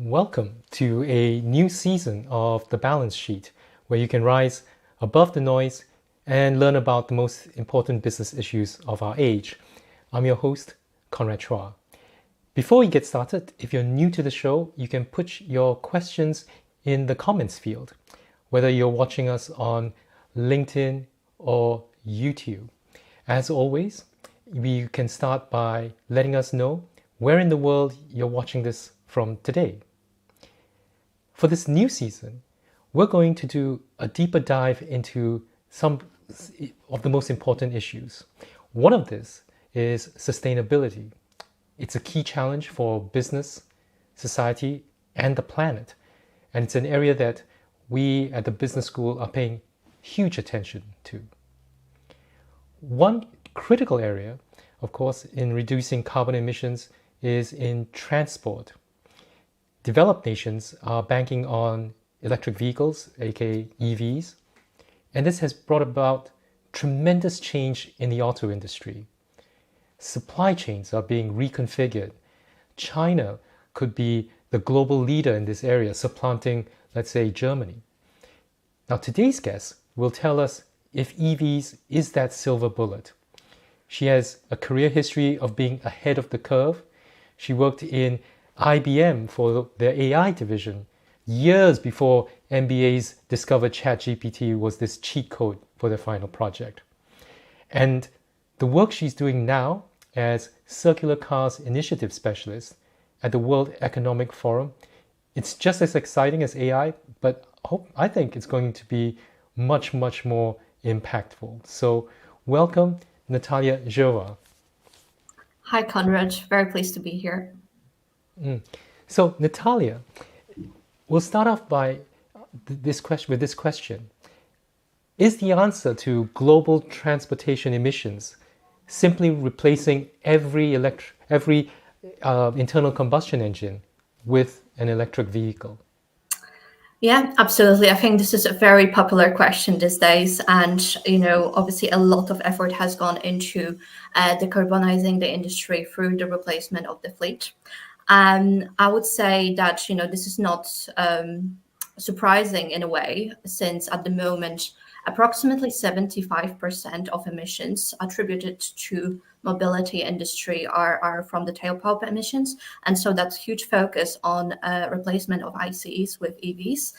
Welcome to a new season of The Balance Sheet, where you can rise above the noise and learn about the most important business issues of our age. I'm your host, Conrad Chua. Before we get started, if you're new to the show, you can put your questions in the comments field, whether you're watching us on LinkedIn or YouTube. As always, you can start by letting us know where in the world you're watching this from today. For this new season, we're going to do a deeper dive into some of the most important issues. One of this is sustainability. It's a key challenge for business, society, and the planet. And it's an area that we at the business school are paying huge attention to. One critical area, of course, in reducing carbon emissions is in transport. Developed nations are banking on electric vehicles, aka EVs, and this has brought about tremendous change in the auto industry. Supply chains are being reconfigured. China could be the global leader in this area, supplanting, let's say, Germany. Now, today's guest will tell us if EVs is that silver bullet. She has a career history of being ahead of the curve. She worked in IBM for their AI division years before MBAs discovered ChatGPT was this cheat code for their final project. And the work she's doing now as Circular Cars Initiative Specialist at the World Economic Forum, it's just as exciting as AI, but I think it's going to be much, much more impactful. So welcome, Natalia Dziergwa. Hi, Conrad. Very pleased to be here. So, Natalia, we'll start off by this question. Is the answer to global transportation emissions simply replacing every internal combustion engine with an electric vehicle? Yeah, absolutely. I think this is a very popular question these days. And, obviously a lot of effort has gone into decarbonizing the industry through the replacement of the fleet. I would say that, this is not surprising in a way, since at the moment, approximately 75% of emissions attributed to mobility industry are from the tailpipe emissions. And so that huge focus on replacement of ICEs with EVs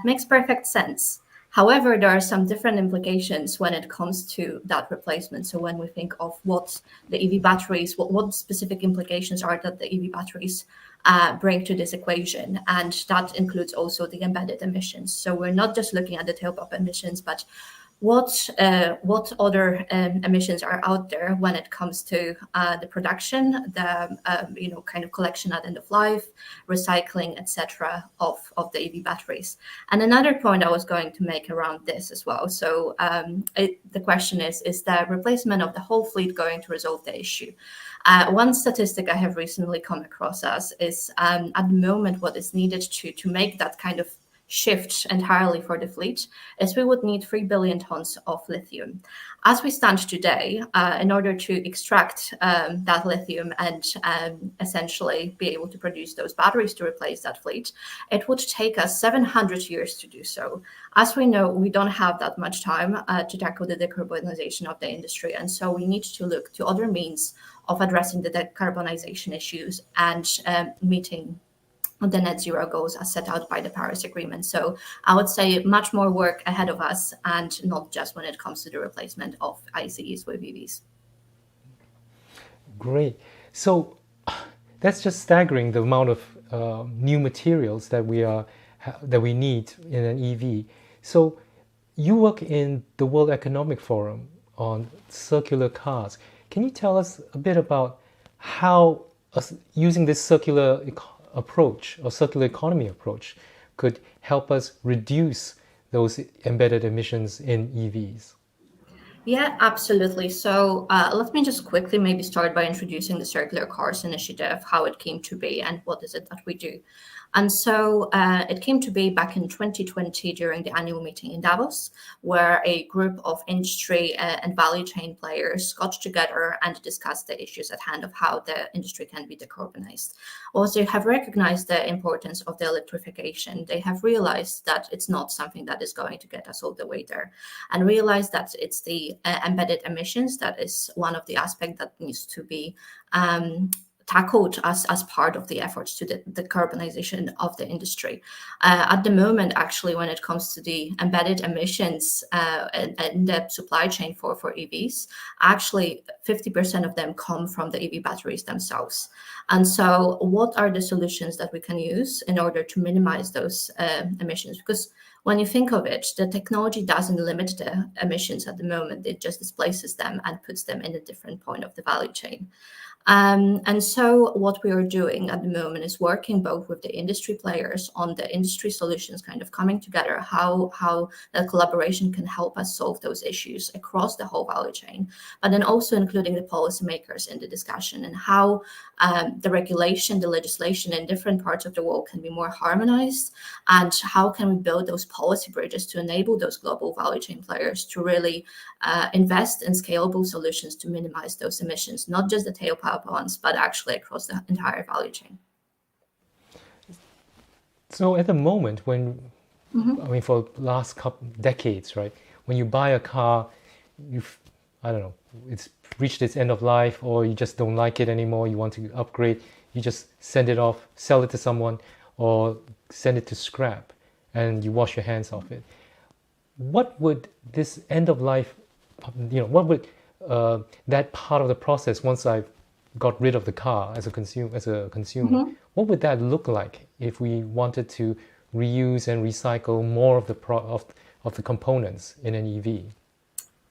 makes perfect sense. However, there are some different implications when it comes to that replacement. So when we think of what the EV batteries, what specific implications are that the EV batteries bring to this equation, and that includes also the embedded emissions. So we're not just looking at the tailpipe emissions, but what other emissions are out there when it comes to the production, the kind of collection at end of life, recycling, etc. of the EV batteries. And another point I was going to make around this as well. So the question is the replacement of the whole fleet going to resolve the issue? One statistic I have recently come across is at the moment what is needed to make that kind of shift entirely for the fleet is we would need 3 billion tons of lithium. As we stand today, in order to extract that lithium and essentially be able to produce those batteries to replace that fleet, it would take us 700 years to do so. As we know, we don't have that much time to tackle the decarbonization of the industry, and so we need to look to other means of addressing the decarbonization issues and meeting the net zero goals as set out by the Paris Agreement. So I would say much more work ahead of us, and not just when it comes to the replacement of ICEs with EVs. Great. So that's just staggering, the amount of new materials that we need in an EV. So you work in the World Economic Forum on circular cars. Can you tell us a bit about how using this circular approach or circular economy approach could help us reduce those embedded emissions in EVs? Yeah, absolutely. So let me just quickly maybe start by introducing the Circular Cars Initiative, how it came to be, and what is it that we do. And so it came to be back in 2020 during the annual meeting in Davos, where a group of industry and value chain players got together and discussed the issues at hand of how the industry can be decarbonized. Also, they have recognized the importance of the electrification. They have realized that it's not something that is going to get us all the way there, and realized that it's the embedded emissions that is one of the aspects that needs to be tackled as part of the efforts to the decarbonization of the industry. At the moment, actually, when it comes to the embedded emissions in the supply chain for EVs, actually 50% of them come from the EV batteries themselves. And so what are the solutions that we can use in order to minimize those emissions? Because when you think of it, the technology doesn't limit the emissions at the moment. It just displaces them and puts them in a different point of the value chain. And so what we are doing at the moment is working both with the industry players on the industry solutions, kind of coming together, how that collaboration can help us solve those issues across the whole value chain, but then also including the policymakers in the discussion, and how the regulation, the legislation in different parts of the world can be more harmonized, and how can we build those policy bridges to enable those global value chain players to really invest in scalable solutions to minimize those emissions, not just the tailpipe ones, but actually across the entire value chain. So at the moment, I mean, for the last couple decades, right? When you buy a car, I don't know, it's reached its end of life, or you just don't like it anymore, you want to upgrade, you just send it off, sell it to someone, or send it to scrap, and you wash your hands off it. What would this end of life, what would that part of the process, once I've got rid of the car as a consumer, what would that look like if we wanted to reuse and recycle more of the components in an EV?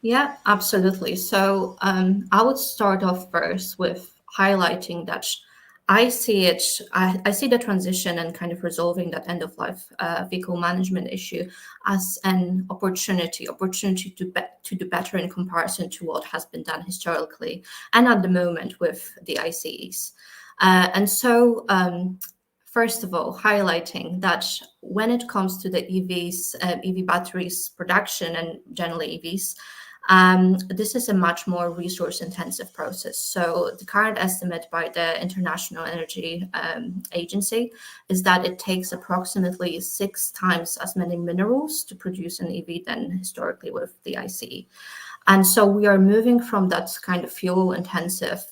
Yeah, absolutely. So I would start off first with highlighting that I see it, I see the transition and kind of resolving that end of life vehicle management issue as an opportunity to do better in comparison to what has been done historically and at the moment with the ICEs. And so first of all, highlighting that when it comes to the EVs, EV batteries production and generally EVs, this is a much more resource intensive process. So the current estimate by the International Energy Agency is that it takes approximately 6 times as many minerals to produce an EV than historically with the ICE. And so we are moving from that kind of fuel intensive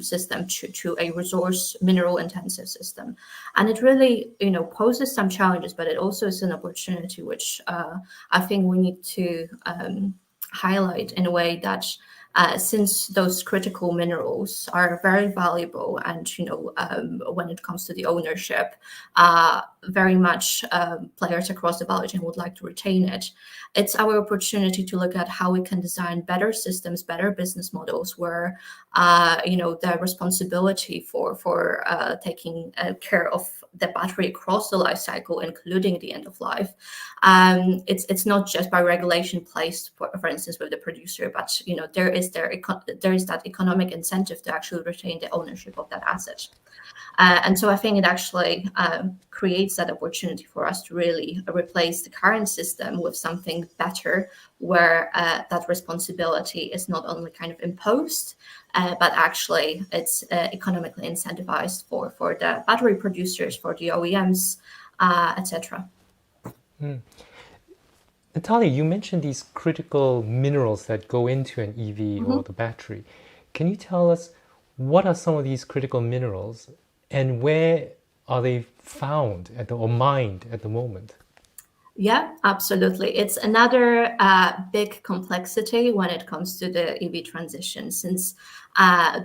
system to a resource mineral intensive system. And it really, poses some challenges, but it also is an opportunity, which I think we need to highlight in a way that since those critical minerals are very valuable, and when it comes to the ownership, very much players across the value chain would like to retain it. It's our opportunity to look at how we can design better systems, better business models, where the responsibility for taking care of the battery across the life cycle, including the end of life, it's not just by regulation placed, for instance, with the producer, but there is that economic incentive to actually retain the ownership of that asset. And so I think it actually creates that opportunity for us to really replace the current system with something better, where that responsibility is not only kind of imposed, but actually it's economically incentivized for the battery producers, for the OEMs, etc. Natalia, you mentioned these critical minerals that go into an EV or the battery. Can you tell us what are some of these critical minerals, and where are they found or mined at the moment? Yeah, absolutely. It's another big complexity when it comes to the EV transition, since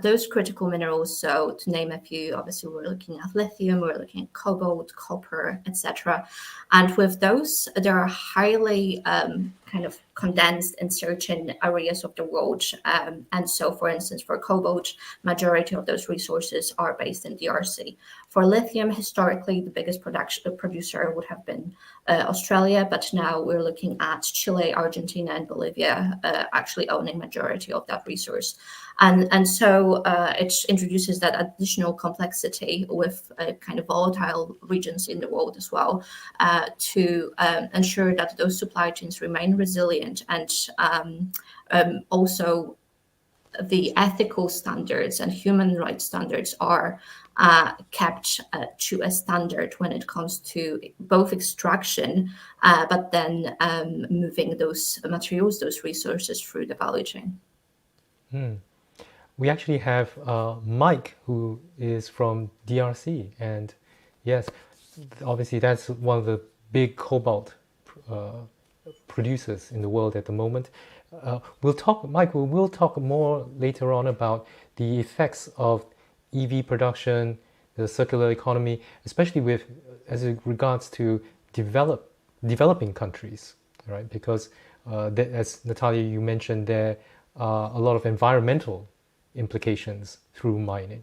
Those critical minerals, so to name a few, obviously we're looking at lithium, we're looking at cobalt, copper, etc. And with those, they are highly kind of condensed in certain areas of the world. And so, for instance, for cobalt, majority of those resources are based in DRC. For lithium, historically, the biggest producer would have been Australia, but now we're looking at Chile, Argentina, and Bolivia actually owning majority of that resource. And so it introduces that additional complexity with kind of volatile regions in the world as well, to ensure that those supply chains remain resilient, and also the ethical standards and human rights standards are kept to a standard when it comes to both extraction, but then moving those materials, those resources through the value chain. We actually have Mike, who is from DRC, and yes, obviously that's one of the big cobalt producers in the world at the moment. We'll talk, Mike. We'll talk more later on about the effects of EV production, the circular economy, especially with as it regards to developing countries, right? Because as Natalia, you mentioned, there are a lot of environmental implications through mining.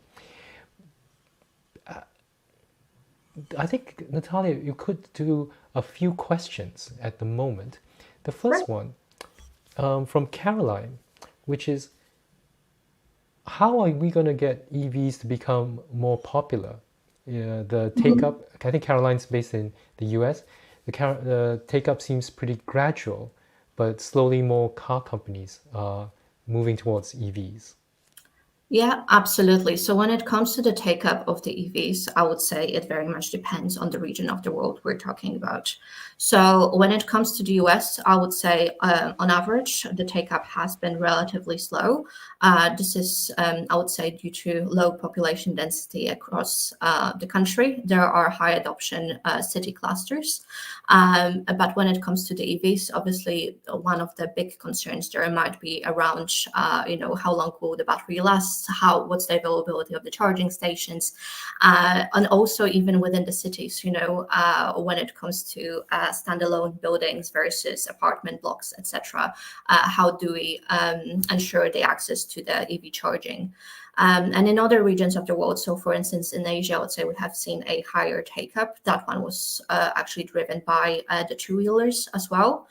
I think, Natalia, you could do a few questions at the moment. The first one from Caroline, which is, how are we going to get EVs to become more popular? The take-up, I think Caroline's based in the US, the take-up seems pretty gradual, but slowly more car companies are moving towards EVs. Yeah, absolutely. So when it comes to the take-up of the EVs, I would say it very much depends on the region of the world we're talking about. So when it comes to the US, I would say on average, the take-up has been relatively slow. This is, I would say, due to low population density across the country. There are high adoption city clusters. But when it comes to the EVs, obviously, one of the big concerns there might be around, how long will the battery last? What's the availability of the charging stations, and also even within the cities, when it comes to standalone buildings versus apartment blocks, etc. How do we ensure the access to the EV charging? And in other regions of the world, so for instance, in Asia, I would say we have seen a higher take-up. That one was actually driven by the two-wheelers as well.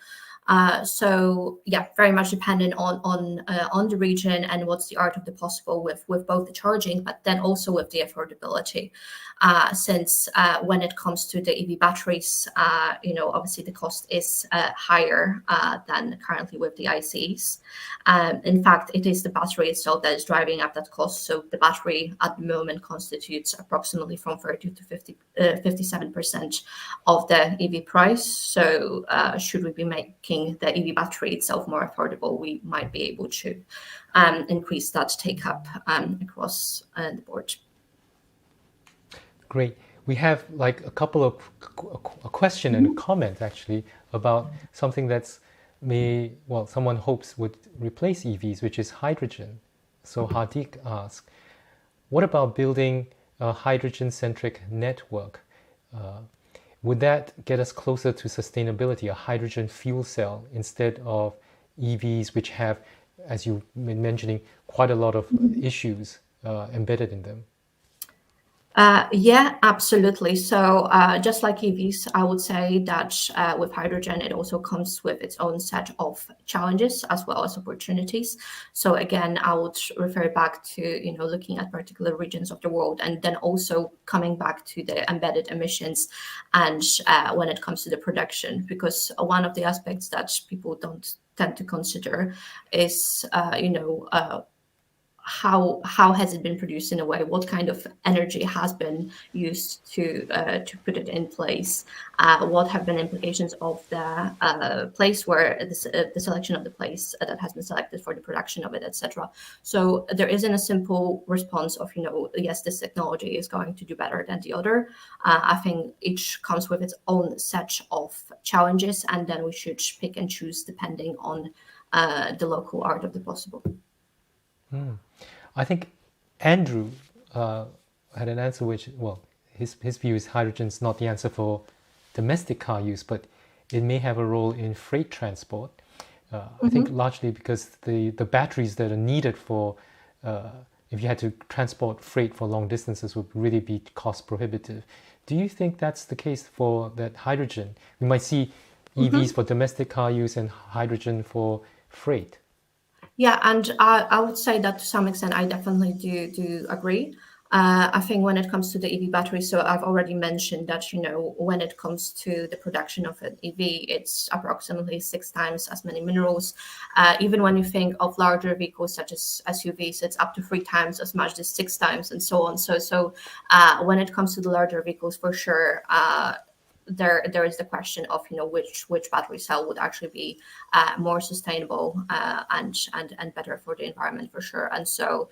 So yeah, very much dependent on the region and what's the art of the possible with both the charging, but then also with the affordability. Since when it comes to the EV batteries, obviously the cost is higher than currently with the ICs. In fact, it is the battery itself that is driving up that cost. So the battery at the moment constitutes approximately from 30 to 57% of the EV price. So should we be making the EV battery itself more affordable, we might be able to increase that take up across the board. Great. We have like a couple of a question and a comment actually about something that's someone hopes would replace EVs, which is hydrogen. So Hardik asks, what about building a hydrogen-centric network? Would that get us closer to sustainability, a hydrogen fuel cell instead of EVs, which have, as you've been mentioning, quite a lot of issues embedded in them? Yeah, absolutely. So just like EVs, I would say that with hydrogen, it also comes with its own set of challenges as well as opportunities. So again, I would refer back to, looking at particular regions of the world, and then also coming back to the embedded emissions and when it comes to the production, because one of the aspects that people don't tend to consider is, how has it been produced in a way? What kind of energy has been used to put it in place? What have been implications of the place where the selection of the place that has been selected for the production of it, etc. So there isn't a simple response of yes, this technology is going to do better than the other. I think each comes with its own set of challenges, and then we should pick and choose depending on the local art of the possible. I think Andrew had an answer which, well, his view is hydrogen is not the answer for domestic car use, but it may have a role in freight transport. I think largely because the batteries that are needed for if you had to transport freight for long distances would really be cost prohibitive. Do you think that's the case for that hydrogen? We might see EVs for domestic car use and hydrogen for freight. Yeah, and I would say that to some extent, I definitely do agree. I think when it comes to the EV battery, so I've already mentioned that, when it comes to the production of an EV, it's approximately 6 times as many minerals. Even when you think of larger vehicles such as SUVs, it's up to 3 times as much as 6 times, and so on. So when it comes to the larger vehicles, for sure, there is the question of which battery cell would actually be more sustainable and better for the environment, for sure. And so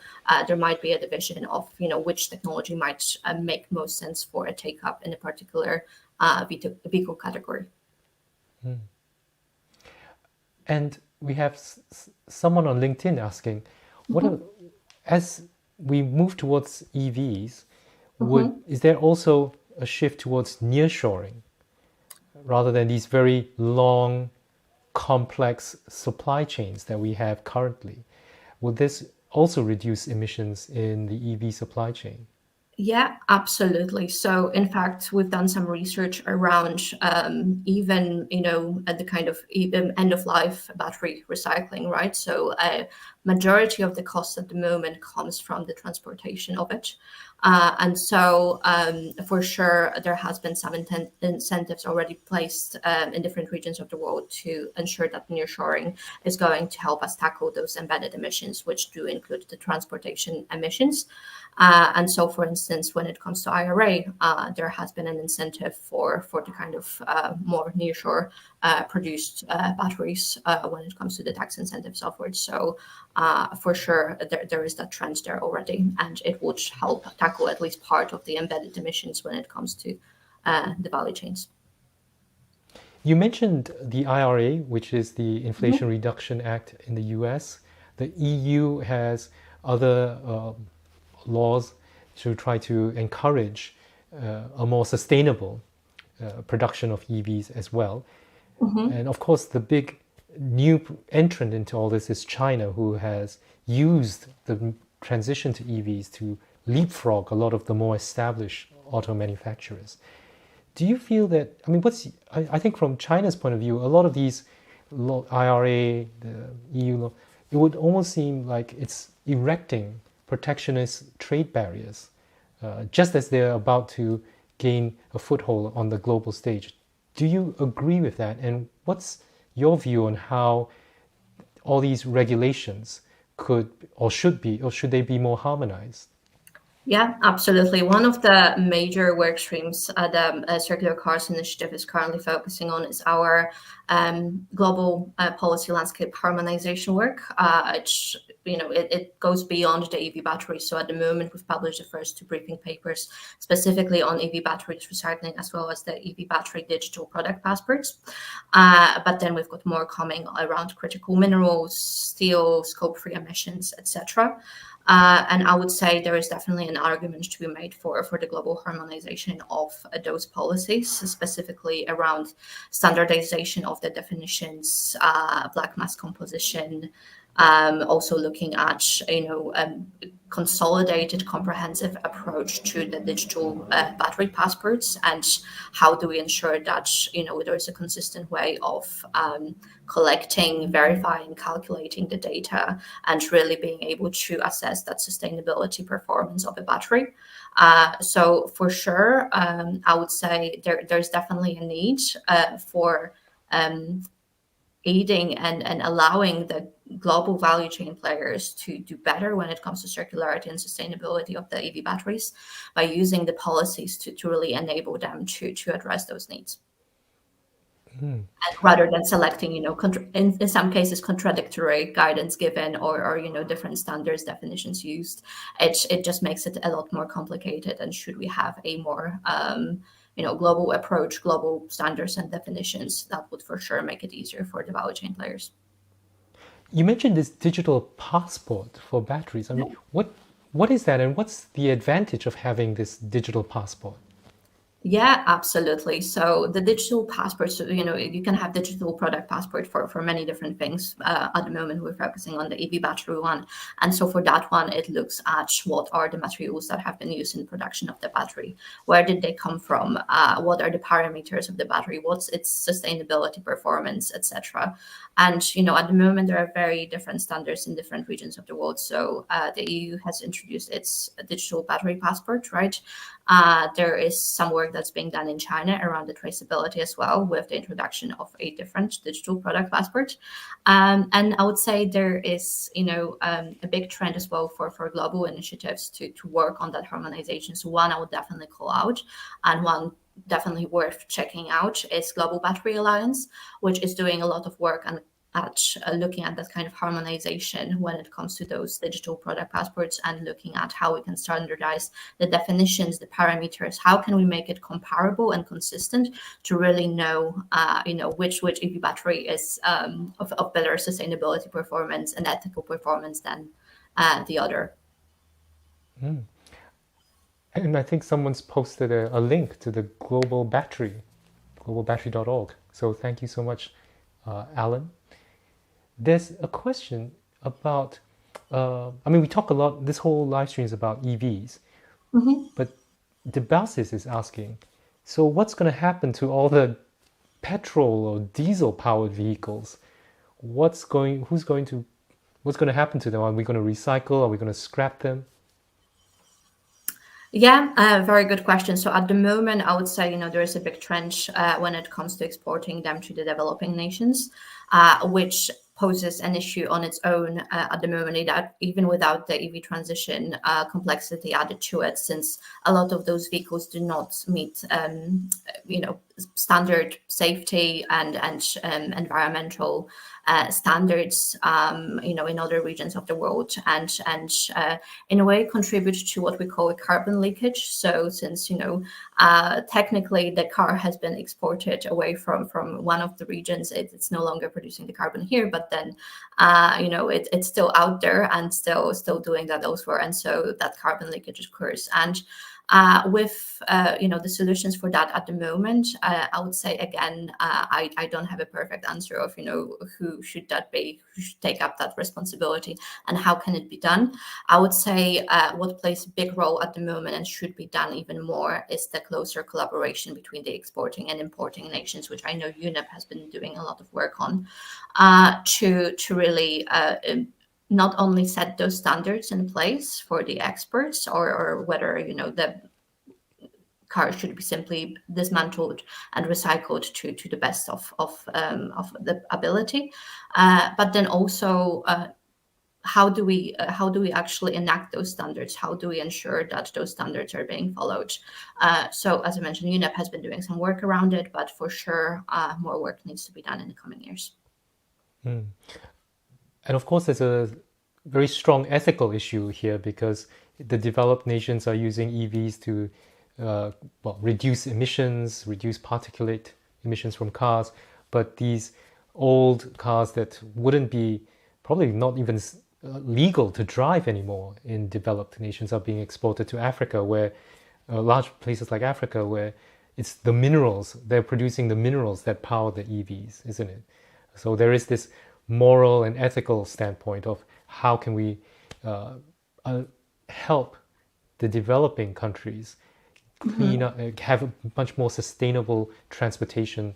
there might be a division of which technology might make most sense for a take up in a particular vehicle category. And we have someone on LinkedIn asking, as we move towards EVs, is there also a shift towards nearshoring rather than these very long, complex supply chains that we have currently? Would this also reduce emissions in the EV supply chain? Yeah, absolutely. So, in fact, we've done some research around even, at the kind of even end of life battery recycling, right? So, a majority of the cost at the moment comes from the transportation of it. And so, for sure, there has been some incentives already placed in different regions of the world to ensure that nearshoring is going to help us tackle those embedded emissions, which do include the transportation emissions. And so, for instance, when it comes to IRA, there has been an incentive for the kind of more nearshore produced batteries when it comes to the tax incentives offered. So, for sure, there is that trend there already, and it would help tackle at least part of the embedded emissions when it comes to the value chains. You mentioned the IRA, which is the Inflation Reduction Act in the US. The EU has other laws to try to encourage a more sustainable production of EVs as well. And of course, the big new entrant into all this is China, who has used the transition to EVs to leapfrog a lot of the more established auto manufacturers. Do you feel that, I think from China's point of view, a lot of these IRA, the EU law, it would almost seem like it's erecting protectionist trade barriers, just as they're about to gain a foothold on the global stage. Do you agree with that? And what's your view on how all these regulations could or should they be more harmonized? Yeah, absolutely. One of the major work streams the Circular Cars Initiative is currently focusing on is our global policy landscape harmonization work. It goes beyond the EV batteries. So at the moment, we've published the first 2 briefing papers specifically on EV batteries recycling, as well as the EV battery digital product passports. But then we've got more coming around critical minerals, steel, scope-free emissions, etc. And I would say there is definitely an argument to be made for the global harmonization of those policies, specifically around standardization of the definitions, black mass composition, also looking at consolidated comprehensive approach to the digital battery passports, and how do we ensure that there is a consistent way of collecting, verifying, calculating the data, and really being able to assess that sustainability performance of a battery. So for sure, I would say there's definitely a need for aiding and allowing the global value chain players to do better when it comes to circularity and sustainability of the EV batteries by using the policies to really enable them to address those needs. And rather than selecting, in some cases, contradictory guidance given or different standards definitions used, it just makes it a lot more complicated. And should we have a more global approach, global standards and definitions, that would for sure make it easier for the value chain players. You mentioned this digital passport for batteries. I mean, what is that, and what's the advantage of having this digital passport? Yeah, absolutely. So the digital passport, so, you can have digital product passport for many different things. At the moment, we're focusing on the EV battery one. And so for that one, it looks at what are the materials that have been used in production of the battery. Where did they come from? What are the parameters of the battery? What's its sustainability, performance, etc. And, at the moment, there are very different standards in different regions of the world. So the EU has introduced its digital battery passport, right? There is some work that's being done in China around the traceability as well, with the introduction of a different digital product passport. And I would say there is, a big trend as well for global initiatives to work on that harmonization. So one I would definitely call out, and one definitely worth checking out, is Global Battery Alliance, which is doing a lot of work and at looking at that kind of harmonization when it comes to those digital product passports, and looking at how we can standardize the definitions, the parameters. How can we make it comparable and consistent to really know, which EV battery is of better sustainability performance and ethical performance than the other. And I think someone's posted a link to the Global Battery, globalbattery.org. So thank you so much, Alan. There's a question about, we talk a lot, this whole live stream is about EVs, but Debasis is asking, so what's going to happen to all the petrol or diesel powered vehicles? What's going to happen to them? Are we going to recycle? Are we going to scrap them? Yeah, very good question. So at the moment, I would say, there is a big trend when it comes to exporting them to the developing nations, which poses an issue on its own at the moment, that even without the EV transition complexity added to it, since a lot of those vehicles do not meet, standard safety and environmental standards, in other regions of the world, and in a way contribute to what we call a carbon leakage. So since technically the car has been exported away from one of the regions, it's no longer producing the carbon here, but then it's still out there and still doing that elsewhere, and so that carbon leakage occurs. And with the solutions for that at the moment, I would say again, I don't have a perfect answer of who should that be, who should take up that responsibility, and how can it be done. I would say what plays a big role at the moment and should be done even more is the closer collaboration between the exporting and importing nations, which I know UNEP has been doing a lot of work on, to really not only set those standards in place for the experts, or whether the car should be simply dismantled and recycled to the best of the ability, but then also how do we actually enact those standards? How do we ensure that those standards are being followed? So as I mentioned, UNEP has been doing some work around it, but for sure more work needs to be done in the coming years. And of course, there's a very strong ethical issue here, because the developed nations are using EVs to reduce emissions, reduce particulate emissions from cars. But these old cars that wouldn't be probably not even legal to drive anymore in developed nations are being exported to Africa, where large places like Africa, where it's the minerals, they're producing the minerals that power the EVs, isn't it? So there is this moral and ethical standpoint of how can we help the developing countries clean up, have a much more sustainable transportation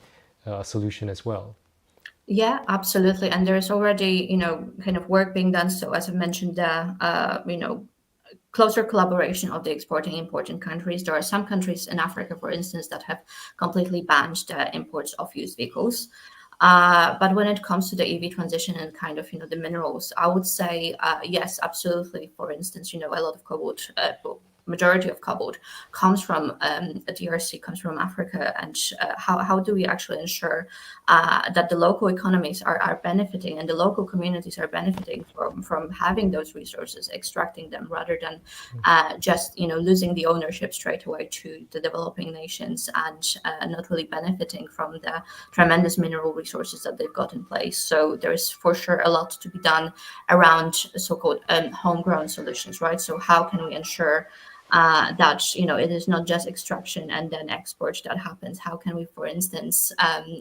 solution as well. Yeah, absolutely. And there's already, kind of work being done. So as I mentioned, closer collaboration of the exporting importing countries. There are some countries in Africa, for instance, that have completely banned the imports of used vehicles. But when it comes to the EV transition and kind of, the minerals, I would say, yes, absolutely. For instance, a lot of cobalt, majority of cobalt comes from DRC, comes from Africa, and how do we actually ensure that the local economies are benefiting and the local communities are benefiting from having those resources, extracting them, rather than just losing the ownership straight away to the developing nations and not really benefiting from the tremendous mineral resources that they've got in place. So there's for sure a lot to be done around so-called homegrown solutions, right? So how can we ensure that it is not just extraction and then export that happens? How can we, for instance,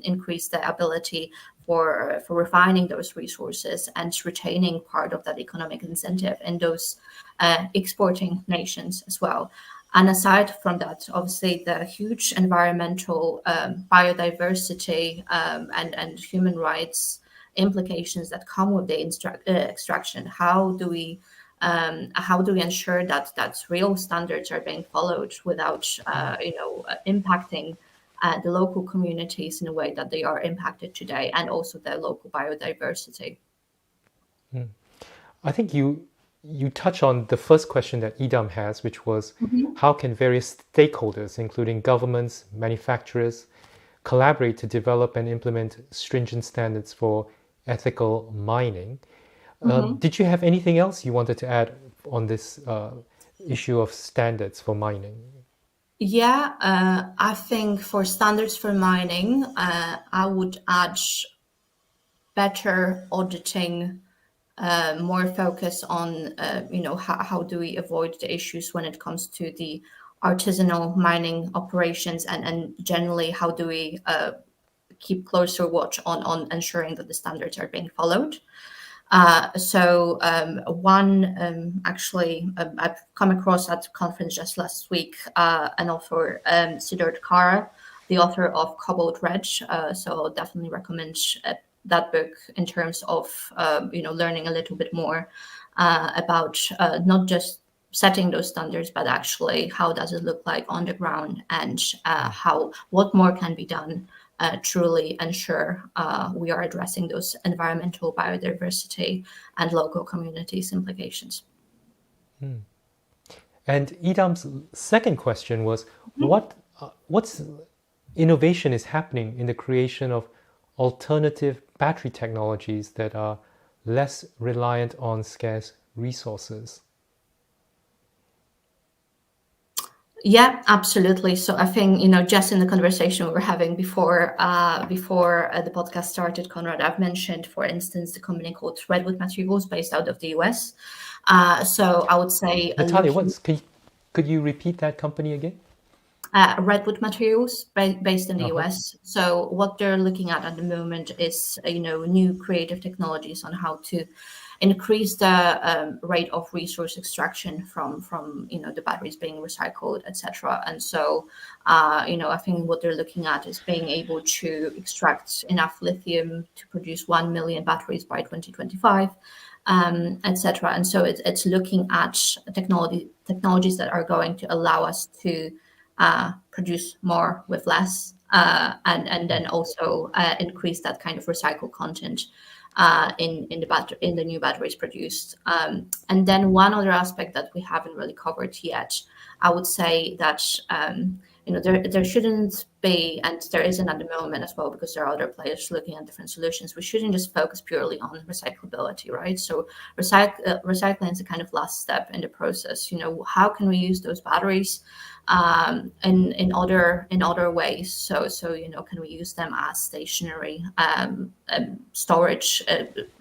increase the ability for refining those resources and retaining part of that economic incentive in those exporting nations as well? And aside from that, obviously the huge environmental, biodiversity, and human rights implications that come with the extraction. How do we ensure that real standards are being followed without impacting the local communities in a way that they are impacted today, and also their local biodiversity? I think you touch on the first question that Idam has, which was how can various stakeholders, including governments, manufacturers, collaborate to develop and implement stringent standards for ethical mining. Did you have anything else you wanted to add on this issue of standards for mining? Yeah, I think for standards for mining, I would add better auditing, more focus on how do we avoid the issues when it comes to the artisanal mining operations, and generally how do we keep closer watch on ensuring that the standards are being followed. I've come across at conference just last week an author, Siddharth Kara, the author of Cobalt Red. So definitely recommend that book in terms of learning a little bit more about not just setting those standards, but actually how does it look like on the ground, and what more can be done truly ensure we are addressing those environmental, biodiversity, and local communities implications. And Idam's second question was, what's innovation is happening in the creation of alternative battery technologies that are less reliant on scarce resources? Yeah, absolutely. So I think, just in the conversation we were having before the podcast started, Konrad, I've mentioned, for instance, the company called Redwood Materials based out of the US. So I would say, Natalia, could you repeat that company again? Redwood Materials based in the US. So what they're looking at the moment is new creative technologies on how to increase the rate of resource extraction from the batteries being recycled, etc. And so I think what they're looking at is being able to extract enough lithium to produce 1 million batteries by 2025. Etc. And so it's looking at technologies that are going to allow us to produce more with less, and then also increase that kind of recycled content in the new batteries produced. And then one other aspect that we haven't really covered yet, I would say that there shouldn't be, and there isn't at the moment as well, because there are other players looking at different solutions. We shouldn't just focus purely on recyclability, right? So recycling is a kind of last step in the process. How can we use those batteries in other ways? So can we use them as stationary storage,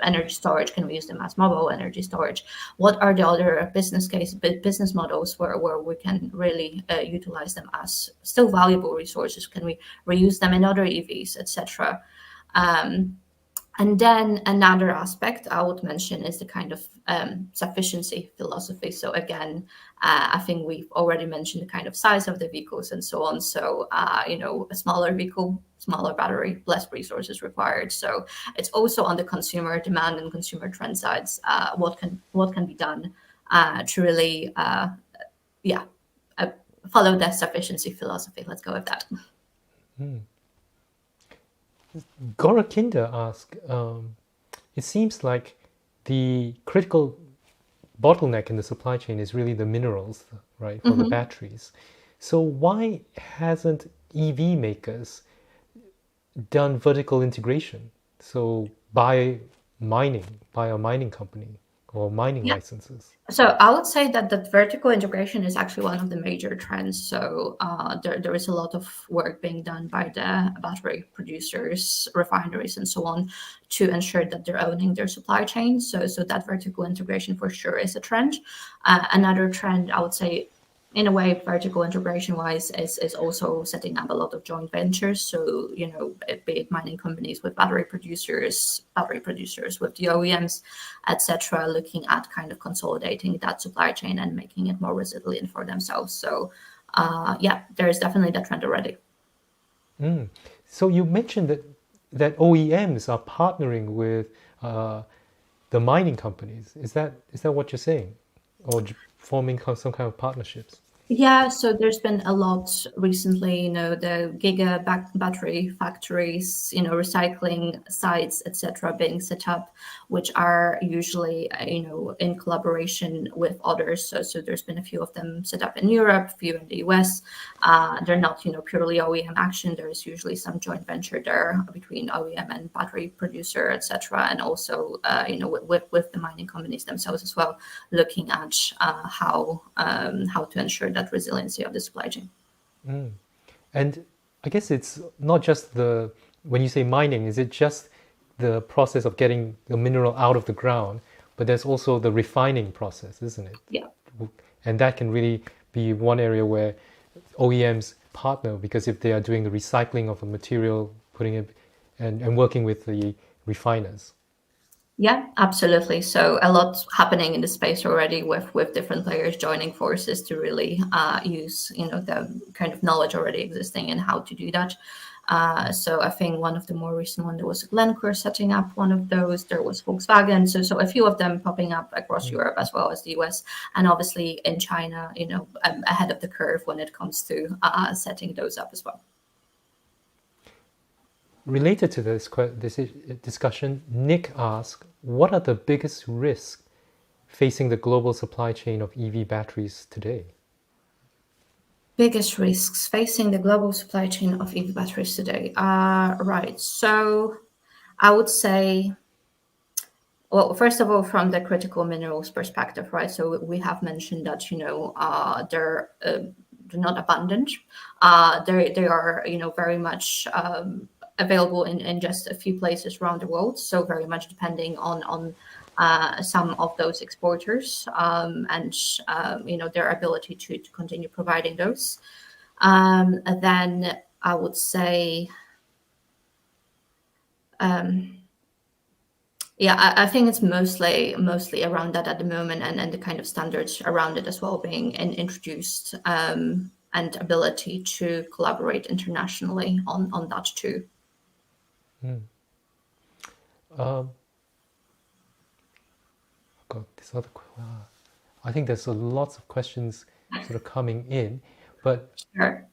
energy storage? Can we use them as mobile energy storage? What are the other business models where we can really utilize them as still valuable resources? Can we reuse them in other EVs, etc.? And then another aspect I would mention is the kind of sufficiency philosophy. So again, I think we've already mentioned the kind of size of the vehicles and so on. So a smaller vehicle, smaller battery, less resources required. So it's also on the consumer demand and consumer trend sides. What can be done to really follow that sufficiency philosophy? Let's go with that. Gorakinda asked, it seems like the critical bottleneck in the supply chain is really the minerals, right, for the batteries. So why hasn't EV makers done vertical integration? So buy a mining company or mining Yeah. licenses. So I would say that vertical integration is actually one of the major trends. So there is a lot of work being done by the battery producers, refineries, and so on, to ensure that they're owning their supply chain. So that vertical integration for sure is a trend. Another trend, I would say, in a way, vertical integration wise, is also setting up a lot of joint ventures. So, be it mining companies with battery producers with the OEMs, etc., looking at kind of consolidating that supply chain and making it more resilient for themselves. So, yeah, there is definitely that trend already. So you mentioned that OEMs are partnering with the mining companies. Is that what you're saying, or forming some kind of partnerships? Yeah, so there's been a lot recently, the battery factories, recycling sites, etc., being set up, which are usually, in collaboration with others. So there's been a few of them set up in Europe, a few in the US. They're not, purely OEM action. There is usually some joint venture there between OEM and battery producer, etc., and also, with the mining companies themselves as well, looking at how to ensure that resiliency of the supply chain. And I guess it's not just when you say mining, is it just the process of getting the mineral out of the ground, but there's also the refining process, isn't it? Yeah. And that can really be one area where OEMs partner, because if they are doing the recycling of a material, putting it and working with the refiners. Yeah, absolutely. So a lot happening in the space already, with different players joining forces to really use the kind of knowledge already existing and how to do that. So I think one of the more recent one, there was Glencore setting up one of those. There was Volkswagen. So a few of them popping up across Europe as well as the US, and obviously in China, ahead of the curve when it comes to setting those up as well. Related to this discussion, Nick asked, what are the biggest risks facing the global supply chain of EV batteries today? Biggest risks facing the global supply chain of EV batteries today. Right. So I would say, well, first of all, from the critical minerals perspective, right? So we have mentioned that they're not abundant. They are very much available in just a few places around the world. So very much depending on some of those exporters, and their ability to continue providing those. And then I would say, yeah, I think it's mostly around that at the moment, and the kind of standards around it as well being introduced, and ability to collaborate internationally on that too. God, I think there's lots of questions sort of coming in, but Sure.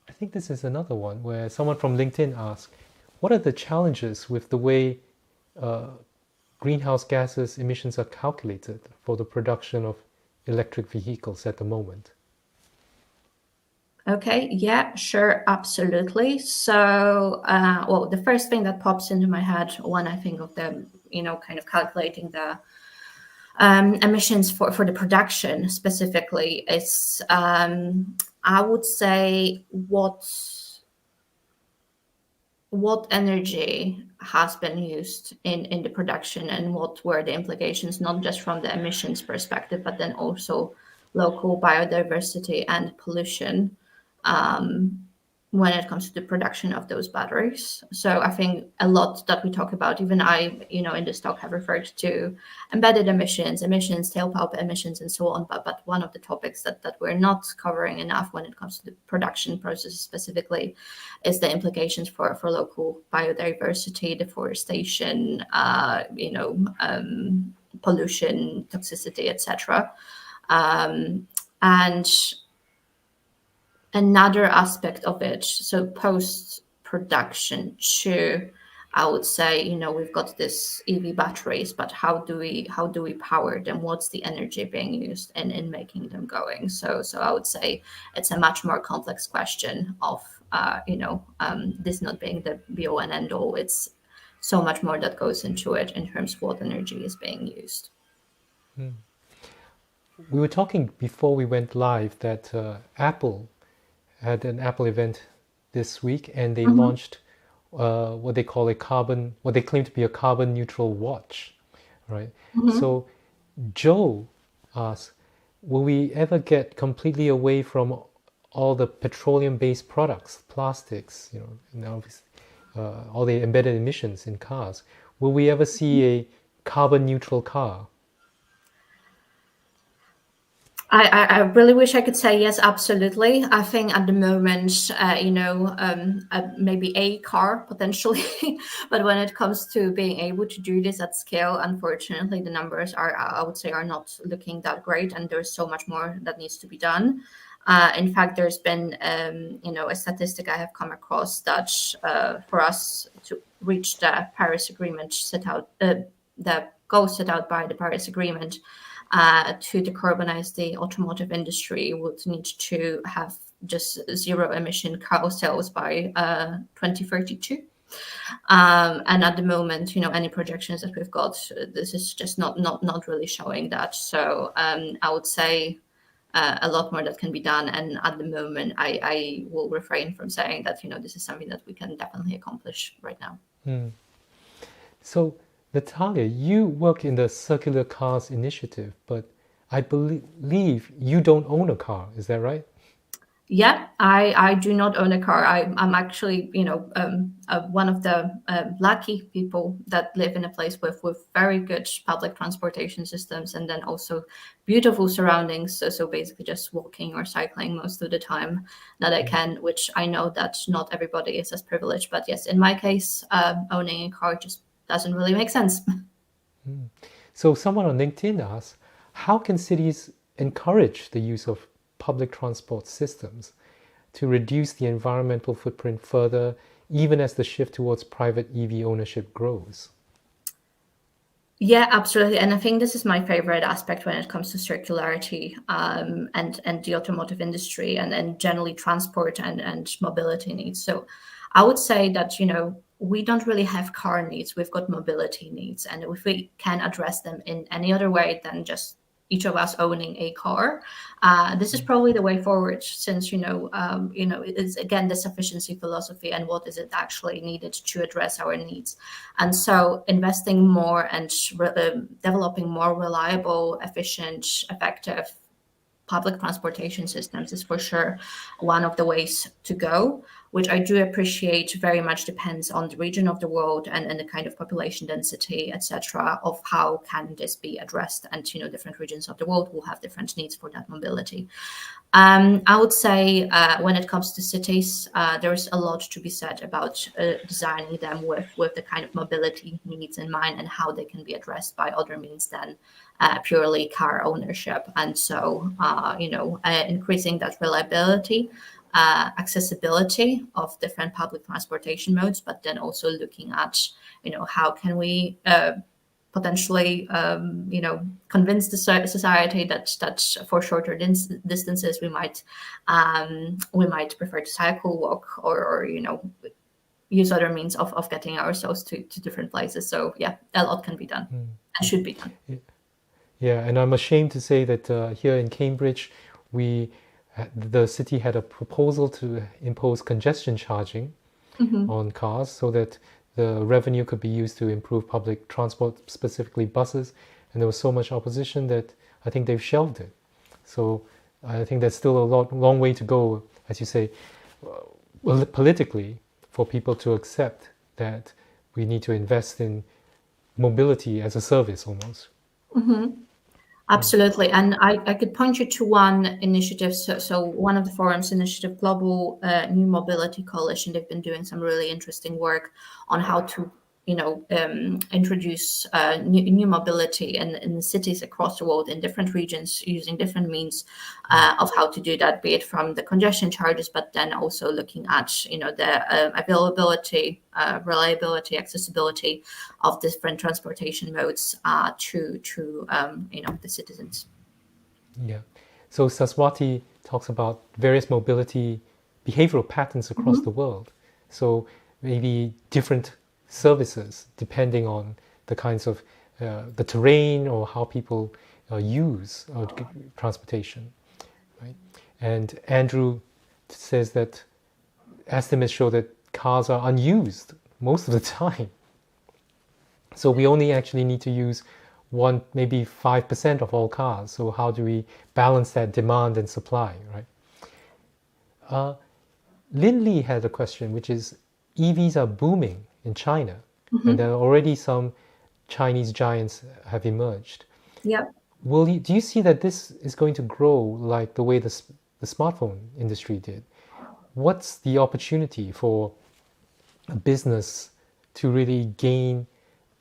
I think this is another one where someone from LinkedIn asked, what are the challenges with the way greenhouse gases emissions are calculated for the production of electric vehicles at the moment? Okay, yeah, sure, absolutely. So, well, the first thing that pops into my head when I think of the, kind of calculating the emissions for the production specifically is, I would say, what energy has been used in the production, and what were the implications, not just from the emissions perspective, but then also local biodiversity and pollution, when it comes to the production of those batteries. So I think a lot that we talk about, even I, in this talk have referred to embedded emissions, tailpipe emissions, and so on. But one of the topics that we're not covering enough when it comes to the production process specifically is the implications for local biodiversity, deforestation, pollution, toxicity, etc. And another aspect of it, so post production too, I would say, we've got this EV batteries, but how do we power them? What's the energy being used in making them going? So I would say it's a much more complex question of this not being the be all and end all. It's so much more that goes into it in terms of what energy is being used. We were talking before we went live that Apple had an Apple event this week, and they Mhm. launched what they call what they claim to be a carbon neutral watch, right? Mhm. So Joe asks, will we ever get completely away from all the petroleum-based products, plastics, and obviously, all the embedded emissions in cars? Will we ever see a carbon neutral car? I really wish I could say yes, absolutely. I think at the moment, maybe a car potentially, but when it comes to being able to do this at scale, unfortunately, the numbers I would say, are not looking that great, and there's so much more that needs to be done. In fact, there's been, a statistic I have come across that for us to reach the Paris Agreement the goals set out by the Paris Agreement, to decarbonize the automotive industry, would need to have just zero emission car sales by 2032. And at the moment, any projections that we've got, this is just not really showing that. So I would say a lot more that can be done. And at the moment, I will refrain from saying that this is something that we can definitely accomplish right now. So, Natalia, you work in the Circular Cars Initiative, but I believe you don't own a car. Is that right? Yeah, I do not own a car. I'm actually, one of the lucky people that live in a place with very good public transportation systems, and then also beautiful surroundings. So basically just walking or cycling most of the time that I can, which I know that not everybody is as privileged. But yes, in my case, owning a car just doesn't really make sense. So, someone on LinkedIn asks, how can cities encourage the use of public transport systems to reduce the environmental footprint further, even as the shift towards private EV ownership grows? Yeah, absolutely. And I think this is my favorite aspect when it comes to circularity, and the automotive industry, and generally transport and mobility needs. So I would say that, we don't really have car needs. We've got mobility needs. And if we can address them in any other way than just each of us owning a car, this is probably the way forward, since it's again the sufficiency philosophy, and what is it actually needed to address our needs. And so investing more and developing more reliable, efficient, effective public transportation systems is for sure one of the ways to go, which I do appreciate very much depends on the region of the world, and the kind of population density, etc., of how can this be addressed. And different regions of the world will have different needs for that mobility. I would say, when it comes to cities, there's a lot to be said about designing them with the kind of mobility needs in mind, and how they can be addressed by other means than purely car ownership. And so, increasing that reliability, accessibility of different public transportation modes, but then also looking at, how can we potentially, convince the society that for shorter distances we might prefer to cycle, walk, or use other means of getting ourselves to different places. So yeah, a lot can be done and should be done. Yeah, and I'm ashamed to say that here in Cambridge, the city had a proposal to impose congestion charging Mhm. on cars so that the revenue could be used to improve public transport, specifically buses. And there was so much opposition that I think they've shelved it. So I think there's still a long way to go, as you say, politically, for people to accept that we need to invest in mobility as a service almost. Mhm. Absolutely. And I could point you to one initiative. So one of the forums, Initiative Global New Mobility Coalition, they've been doing some really interesting work on how to introduce new mobility in cities across the world in different regions using different means of how to do that, be it from the congestion charges, but then also looking at the availability, reliability, accessibility of different transportation modes to the citizens. Yeah. So Saswati talks about various mobility behavioral patterns across the world. So maybe different services depending on the kinds of the terrain or how people use transportation, right? And Andrew says that estimates show that cars are unused most of the time. So we only actually need to use maybe 5% of all cars. So how do we balance that demand and supply, right? Lin Li had a question, which is EVs are booming in China, and there are already some Chinese giants have emerged. Yeah. Do you see that this is going to grow like the way the smartphone industry did? What's the opportunity for a business to really gain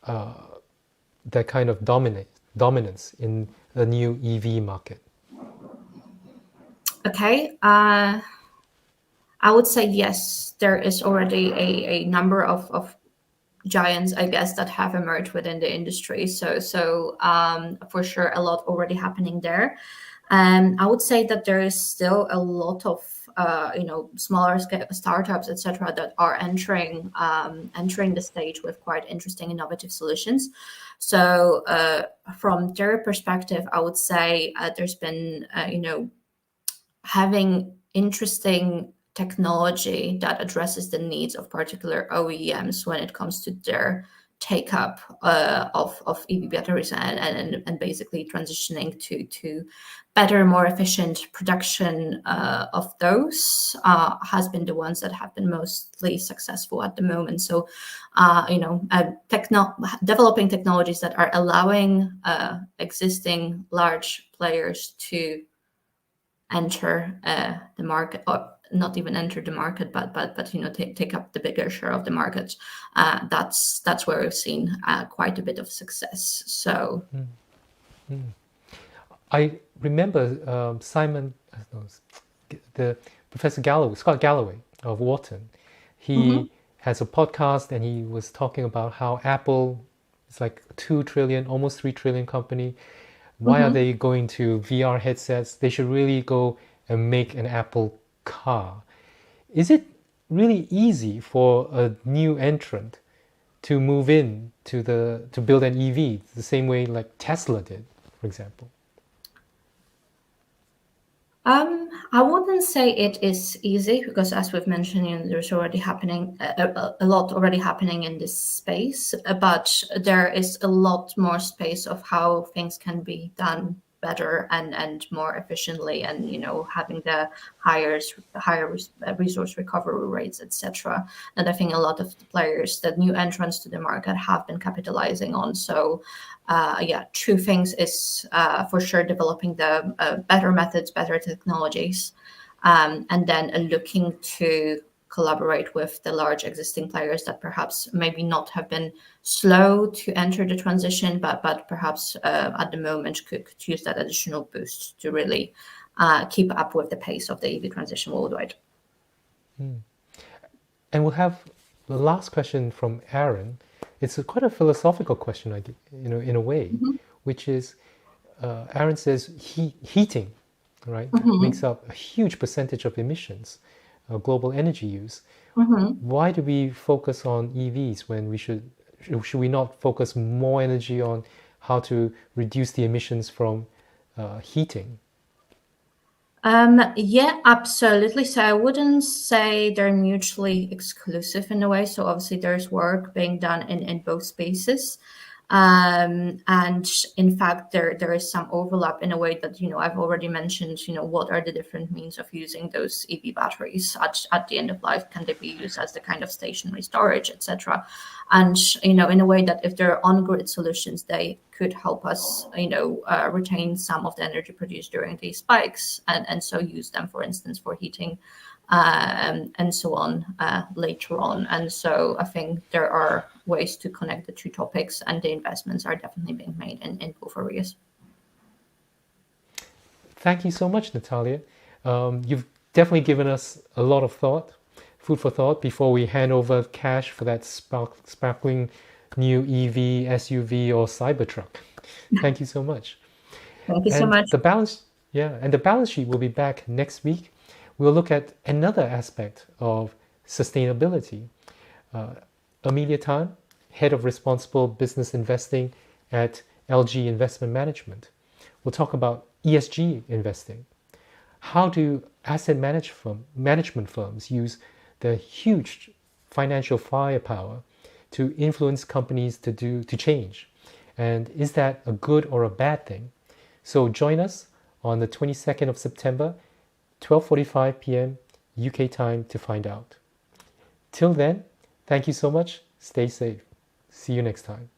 that kind of dominance in the new EV market? Okay. I would say yes, there is already a number of giants, I guess, that have emerged within the industry. So for sure, a lot already happening there. I would say that there is still a lot of smaller scale startups, etc., that are entering the stage with quite interesting, innovative solutions. So from their perspective, I would say there's been having interesting technology that addresses the needs of particular OEMs when it comes to their take up of EV batteries and basically transitioning to better, more efficient production of those has been the ones that have been mostly successful at the moment. So, developing technologies that are allowing existing large players to enter the market, or not even enter the market, but take up the bigger share of the market. That's where we've seen quite a bit of success. So I remember the Professor Scott Galloway of Wharton. He has a podcast, and he was talking about how Apple is like a 2 trillion, almost 3 trillion company. Why are they going to VR headsets? They should really go and make an Apple car. Is it really easy for a new entrant to move in to build an EV the same way like Tesla did, for example? I wouldn't say it is easy because, as we've mentioned, there's already happening a lot already happening in this space. But there is a lot more space of how things can be done better and more efficiently, and having the higher resource recovery rates, etc. And I think a lot of the players, the new entrants to the market, have been capitalizing on. So two things is for sure developing the better methods, better technologies, and then looking to collaborate with the large existing players that perhaps maybe not have been slow to enter the transition, but perhaps at the moment could use that additional boost to really keep up with the pace of the EV transition worldwide. And we'll have the last question from Aaron. It's quite a philosophical question, in a way, which is, Aaron says heating, right, makes up a huge percentage of emissions, global energy use. Why do we focus on EVs when should we not focus more energy on how to reduce the emissions from heating? Yeah, absolutely. So I wouldn't say they're mutually exclusive in a way. So obviously there's work being done in both spaces. And in fact, there is some overlap in a way that, I've already mentioned, what are the different means of using those EV batteries at the end of life? Can they be used as the kind of stationary storage, etc.? And, in a way that if they're on-grid solutions, they could help us, retain some of the energy produced during these spikes and so use them, for instance, for heating and so on later on. And so I think there are ways to connect the two topics, and the investments are definitely being made in both areas. Thank you so much, Natalia. You've definitely given us a lot of food for thought before we hand over cash for that sparkling new EV, SUV, or Cybertruck. Thank you so much. Thank you so much. The balance sheet will be back next week. We'll look at another aspect of sustainability. Amelia Tan, Head of Responsible Business Investing at LG Investment Management, will talk about ESG investing. How do asset management firms use their huge financial firepower to influence companies to change? And is that a good or a bad thing? So join us on the 22nd of September, 12:45 p.m. UK time to find out. Till then, thank you so much. Stay safe. See you next time.